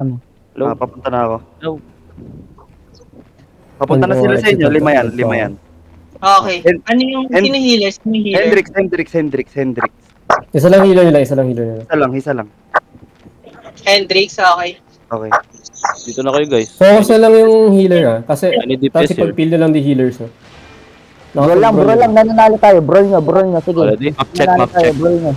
Ano? Hello? Papunta na ako. Hello? Papunta na sila sa inyo. Lima yan. Okay. Hen- Ano yung Hen- sino healer? Sino healer? Hendrix. Isa lang healer nila, isa lang healer nila. Isa lang. Hendrix, okay. Okay. Dito na kayo guys. Focus na lang yung healer kasi I need DPS here. pag-peel na lang di healers. No? Bro lang, nananalo tayo. Brawl nyo, sige. Already? Map check, Nananalo map tayo, check. brawl nyo.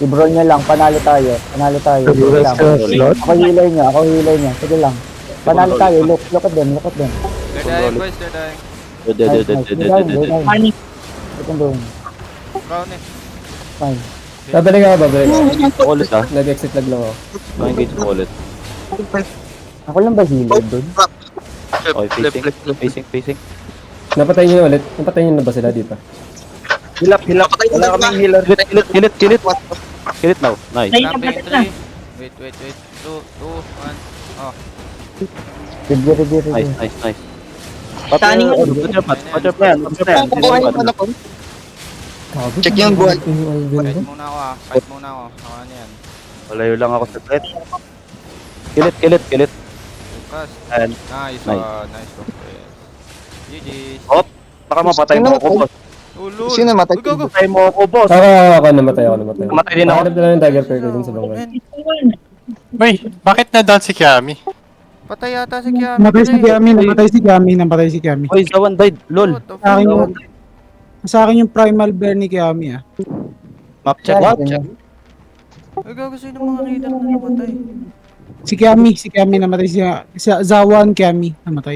I-brawl nyo lang, panalo tayo. Sige lang. Ako healer nyo, sige lang. Panalo tayo, look at them. They're dying, boys. They're dying. Dead. Panic. Ito doon, Crown eh. fine. Babalik ako. Ako ulit ah. Nag-exit lag lang ako. Ma-engage ko ulit. Ako lang ba healer doon? Okay, facing. Napatay niyo na ulit. Napatay niyo na ba sila dito? Hilap. Wala kaming healer. Kill it now. Nice. Ay, Ramping kapatid na. 3. Wait. 2, 1. Oh. Ready. Nice. Stunning ako. Patch up na yan. Check yung buhay. Fight muna ako ah. Ako ano yan. Malayo lang ako sa threat. Kill it. Fast. And, Nice. Nice. Nice one. GG's. baka mapatay mo ako, boss. Oh, lol. Sino matay? Go. Patay mo ako, boss. Ako namatay. Namatay din ako. Nakahanap na lang yung dagger per dun sa bangkay. Uy, bakit na-down si Kiami? Patay yata si Kiami. Namatay si Kiami. Oy, Zawan died. Lol. What the Sa akin fuck? yung, sa akin yung primal bear ni Kiami Map check. What? Ay, gago sino mga leader na namatay? Si Kiami namatay siya. Zawan Kiami namatay.